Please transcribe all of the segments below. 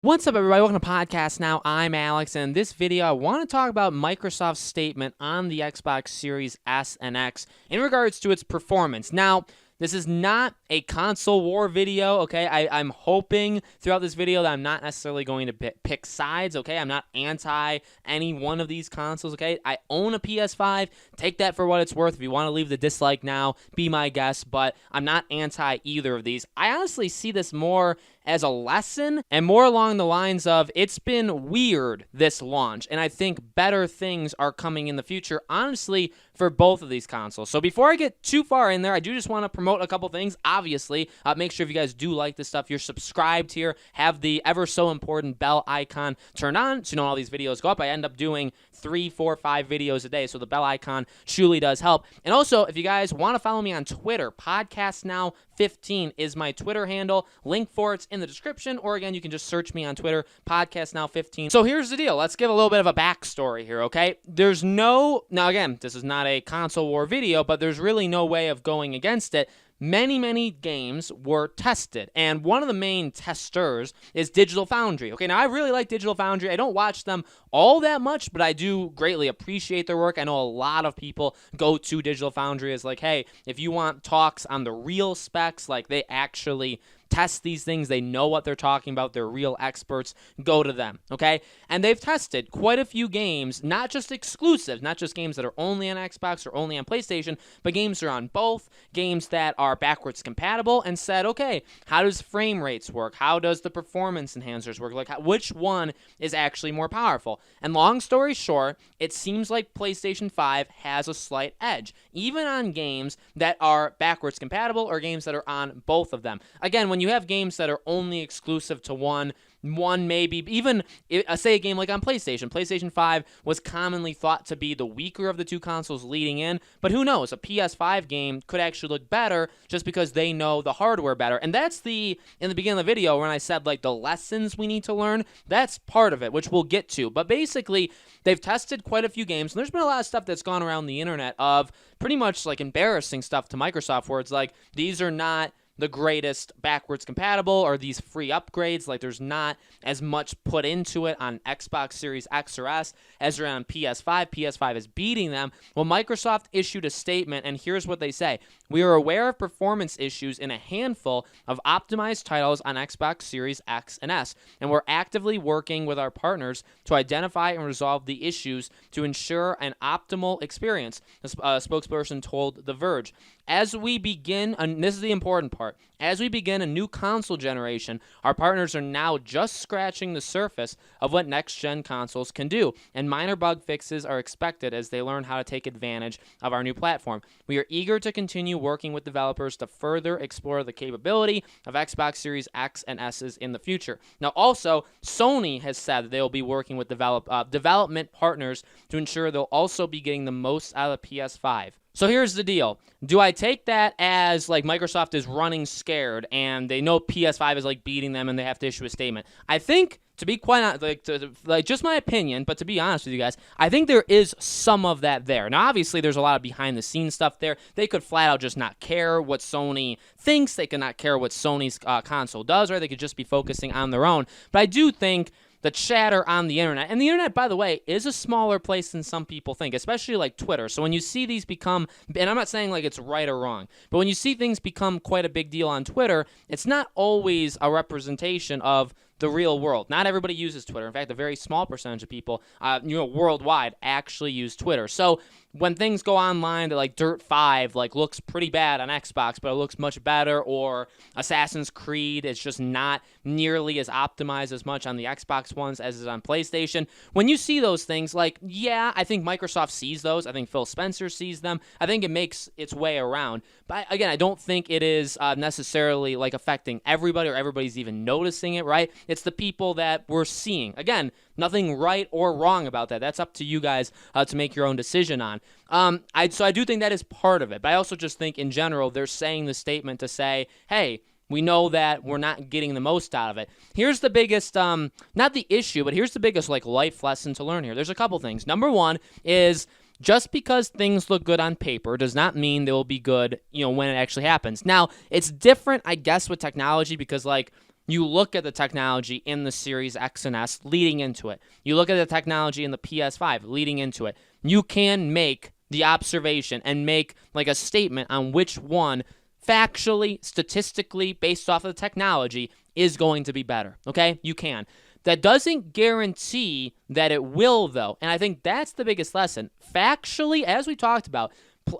What's up, everybody? Welcome to Podcast Now. I'm Alex, and in this video, I want to talk about Microsoft's statement on the Xbox Series S and X in regards to its performance. Now, this is not a console war video, okay? I'm hoping throughout this video that I'm not necessarily going to pick sides, okay? I'm not anti any one of these consoles, okay? I own a PS5. Take that for what it's worth. If you want to leave the dislike now, be my guest, but I'm not anti either of these. I honestly see this more as a lesson and more along the lines of it's been weird this launch, and I think better things are coming in the future, honestly, for both of these consoles. So before I get too far in there, I do just want to promote a couple things. Obviously, make sure if you guys do like this stuff, you're subscribed here, have the ever so important bell icon turned on so you know all these videos go up. I end up doing 3, 4, 5 videos a day, so the bell icon truly does help. And also, if you guys want to follow me on Twitter, Podcast Now 15 is my Twitter handle. Link for it's in the description, or again, you can just search me on Twitter, Podcast Now 15. So here's the deal. Let's give a little bit of a backstory here, okay? Now again, this is not a console war video, but there's really no way of going against it. Many games were tested, and one of the main testers is Digital Foundry. Okay, now I really like Digital Foundry. I don't watch them all that much, but I do greatly appreciate their work. I know a lot of people go to Digital Foundry as like, hey, if you want talks on the real specs, like they actually test these things, they know what they're talking about, they're real experts, go to them, okay? And they've tested quite a few games, not just exclusives, not just games that are only on Xbox or only on PlayStation, but games that are on both, games that are backwards compatible, and said, okay, how does frame rates work? How does the performance enhancers work? Like, which one is actually more powerful? And long story short, it seems like PlayStation 5 has a slight edge, even on games that are backwards compatible or games that are on both of them. Again, when you have games that are only exclusive to one maybe, even, say a game like on PlayStation 5 was commonly thought to be the weaker of the two consoles leading in, but who knows, a PS5 game could actually look better just because they know the hardware better. And that's in the beginning of the video when I said like the lessons we need to learn, that's part of it, which we'll get to. But basically, they've tested quite a few games, and there's been a lot of stuff that's gone around the internet of pretty much like embarrassing stuff to Microsoft where it's like, these are not the greatest backwards compatible, or these free upgrades, like there's not as much put into it on Xbox Series X or S as there on PS5. PS5 is beating them. Well, Microsoft issued a statement, and here's what they say. We are aware of performance issues in a handful of optimized titles on Xbox Series X and S, and we're actively working with our partners to identify and resolve the issues to ensure an optimal experience, a spokesperson told The Verge. As we begin, and this is the important part, as we begin a new console generation, our partners are now just scratching the surface of what next-gen consoles can do, and minor bug fixes are expected as they learn how to take advantage of our new platform. We are eager to continue working with developers to further explore the capability of Xbox Series X and S's in the future. Now, also, Sony has said that they will be working with development partners to ensure they'll also be getting the most out of the PS5. So here's the deal. Do I take that as like Microsoft is running scared and they know PS5 is like beating them and they have to issue a statement? I think, to be quite honest, like just my opinion, but to be honest with you guys, I think there is some of that there. Now, obviously, there's a lot of behind-the-scenes stuff there. They could flat out just not care what Sony thinks. They could not care what Sony's console does, or they could just be focusing on their own. But I do think the chatter on the internet, and the internet, by the way, is a smaller place than some people think, especially like Twitter. So when you see these become, and I'm not saying like it's right or wrong, but when you see things become quite a big deal on Twitter, it's not always a representation of the real world. Not everybody uses Twitter. In fact, a very small percentage of people, worldwide actually use Twitter. So when things go online that like Dirt 5 like looks pretty bad on Xbox, but it looks much better, or Assassin's Creed is just not nearly as optimized as much on the Xbox ones as is on PlayStation. When you see those things, like, yeah, I think Microsoft sees those. I think Phil Spencer sees them. I think it makes its way around. But again, I don't think it is necessarily like affecting everybody or everybody's even noticing it, right? It's the people that we're seeing. Again, nothing right or wrong about that. That's up to you guys to make your own decision on. So I do think that is part of it. But I also just think in general, they're saying the statement to say, hey, we know that we're not getting the most out of it. Here's the biggest, not the issue, but here's the biggest like life lesson to learn here. There's a couple things. Number one is just because things look good on paper does not mean they will be good, when it actually happens. Now, it's different, I guess, with technology because, like, you look at the technology in the Series X and S leading into it. You look at the technology in the PS5 leading into it. You can make the observation and make like a statement on which one factually, statistically, based off of the technology is going to be better. Okay? You can. That doesn't guarantee that it will, though. And I think that's the biggest lesson. Factually, as we talked about,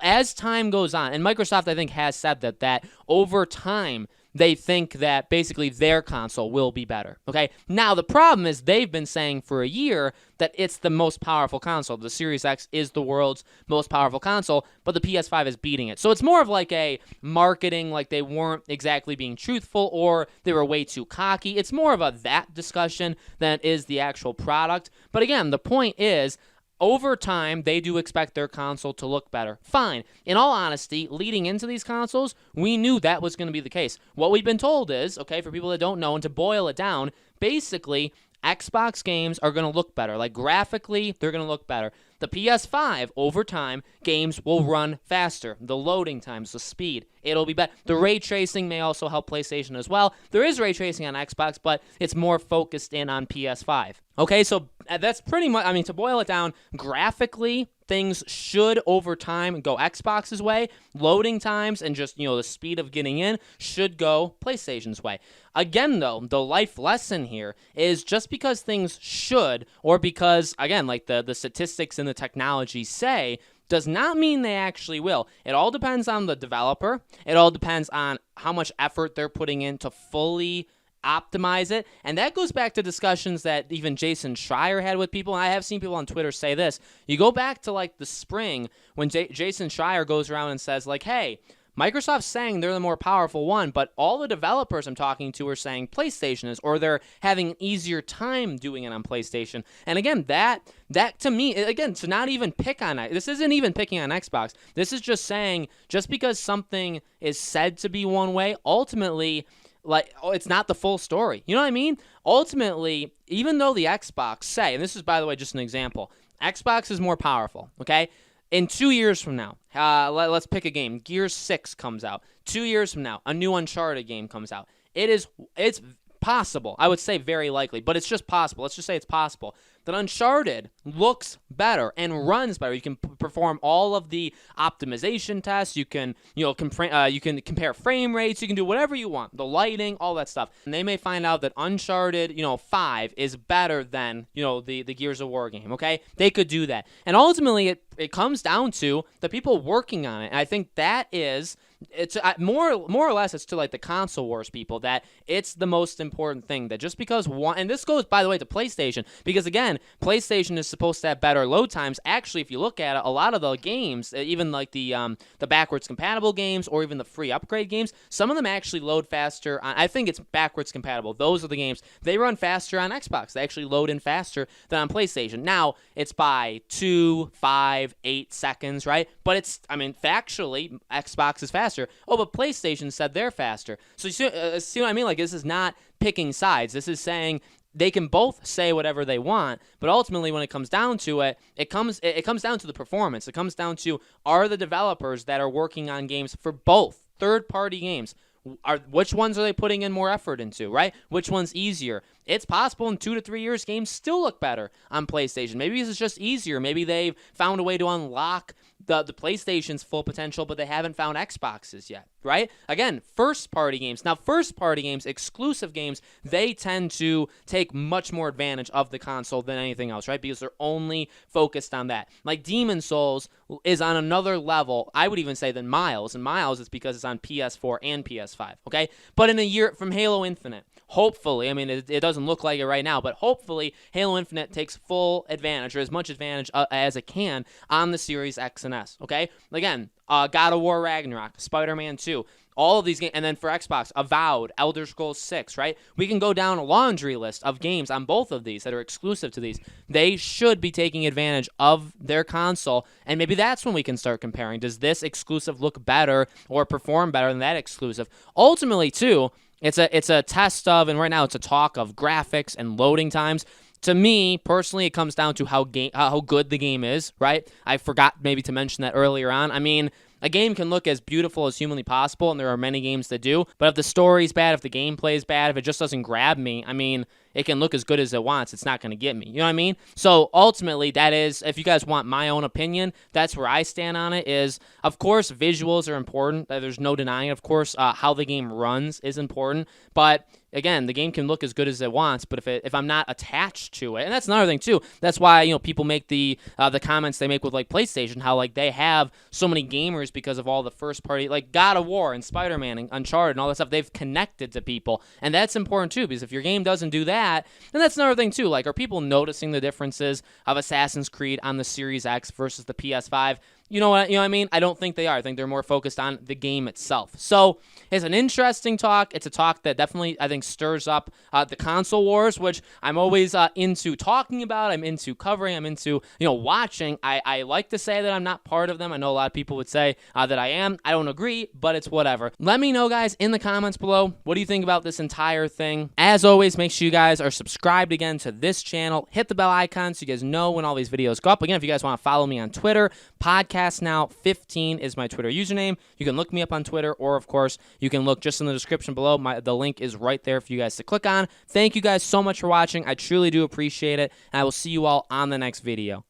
as time goes on, and Microsoft, I think, has said that over time, they think that basically their console will be better. Okay? Now, the problem is they've been saying for a year that it's the most powerful console. The Series X is the world's most powerful console, but the PS5 is beating it. So it's more of like a marketing, like they weren't exactly being truthful or they were way too cocky. It's more of a that discussion than it is the actual product. But again, the point is, over time, they do expect their console to look better. Fine. In all honesty, leading into these consoles, we knew that was going to be the case. What we've been told is, okay, for people that don't know, and to boil it down, basically, Xbox games are going to look better. Like, graphically, they're going to look better. The PS5, over time, games will run faster. The loading times, the speed, it'll be better. The ray tracing may also help PlayStation as well. There is ray tracing on Xbox, but it's more focused in on PS5. Okay, so that's pretty much, I mean, to boil it down, graphically, things should, over time, go Xbox's way. Loading times and just, the speed of getting in should go PlayStation's way. Again, though, the life lesson here is just because things should, or because, again, like the statistics and the technology say, does not mean they actually will. It all depends on the developer. It all depends on how much effort they're putting in to fully optimize it. And that goes back to discussions that even Jason Schreier had with people. And I have seen people on Twitter say this. You go back to like the spring when Jason Schreier goes around and says like, hey, Microsoft's saying they're the more powerful one, but all the developers I'm talking to are saying PlayStation is, or they're having an easier time doing it on PlayStation. And again, that to me, again, to not even pick on it, this isn't even picking on Xbox. This is just saying, just because something is said to be one way, ultimately, like, it's not the full story. You know what I mean? Ultimately, even though the Xbox say, and this is, by the way, just an example, Xbox is more powerful, okay? In 2 years from now, let's pick a game. Gears 6 comes out. 2 years from now, a new Uncharted game comes out. It's possible. I would say very likely, but it's just possible. Let's just say it's possible that Uncharted looks better and runs better. You can perform all of the optimization tests. You can, you can compare frame rates. You can do whatever you want. The lighting, all that stuff. And they may find out that Uncharted, 5 is better than, the Gears of War game, okay? They could do that. And ultimately, it comes down to the people working on it. And I think that is, it's more or less, it's to like the console wars people that it's the most important thing, that just because one, and this goes, by the way, to PlayStation, because again, PlayStation is supposed to have better load times. Actually, if you look at it, a lot of the games, even like the backwards compatible games or even the free upgrade games, some of them actually load faster on, I think it's backwards compatible. Those are the games. They run faster on Xbox. They actually load in faster than on PlayStation. Now, it's by 2, 5, 8 seconds, right? But it's, factually, Xbox is faster. Oh, but PlayStation said they're faster. So you see what I mean? Like, this is not picking sides. This is saying they can both say whatever they want, but ultimately when it comes down to it, it comes down to the performance. It comes down to, are the developers that are working on games for both third-party games, which ones are they putting in more effort into, right? Which one's easier? It's possible in 2 to 3 years games still look better on PlayStation. Maybe it's just easier. Maybe they've found a way to unlock the PlayStation's full potential, but they haven't found Xbox's yet, right? Again, first-party games. Now, first-party games, exclusive games, they tend to take much more advantage of the console than anything else, right? Because they're only focused on that. Like Demon's Souls is on another level, I would even say, than Miles. And Miles is because it's on PS4 and PS5, okay? But in a year from Halo Infinite, hopefully, it doesn't look like it right now, but hopefully Halo Infinite takes full advantage, or as much advantage as it can, on the Series X and S, okay? Again, God of War Ragnarok, Spider-Man 2, all of these games, and then for Xbox, Avowed, Elder Scrolls 6, right? We can go down a laundry list of games on both of these that are exclusive to these. They should be taking advantage of their console, and maybe that's when we can start comparing. Does this exclusive look better or perform better than that exclusive? Ultimately, too, it's a test of, and right now it's a talk of graphics and loading times. To me, personally, it comes down to how good the game is, right? I forgot maybe to mention that earlier on. A game can look as beautiful as humanly possible, and there are many games that do, but if the story's bad, if the gameplay is bad, if it just doesn't grab me, I mean, it can look as good as it wants. It's not going to get me. You know what I mean? So ultimately, that is, if you guys want my own opinion, that's where I stand on it is, of course, visuals are important. There's no denying. Of course, how the game runs is important. But again, the game can look as good as it wants, but if I'm not attached to it, and that's another thing too. That's why, you know, people make the comments they make with like PlayStation, how like they have so many gamers because of all the first party, like God of War and Spider-Man and Uncharted and all that stuff. They've connected to people, and that's important too, because if your game doesn't do that, then that's another thing too. Like, are people noticing the differences of Assassin's Creed on the Series X versus the PS5? You know what I mean? I don't think they are. I think they're more focused on the game itself. So it's an interesting talk. It's a talk that definitely, I think, stirs up the console wars, which I'm always into talking about. I'm into covering. I'm into, you know, watching. I like to say that I'm not part of them. I know a lot of people would say that I am. I don't agree, but it's whatever. Let me know, guys, in the comments below. What do you think about this entire thing? As always, make sure you guys are subscribed again to this channel. Hit the bell icon so you guys know when all these videos go up. Again, if you guys want to follow me on Twitter, Podcast Now 15 is my Twitter username. You can look me up on Twitter, or of course, you can look just in the description below. The link is right there for you guys to click on. Thank you guys so much for watching. I truly do appreciate it, and I will see you all on the next video.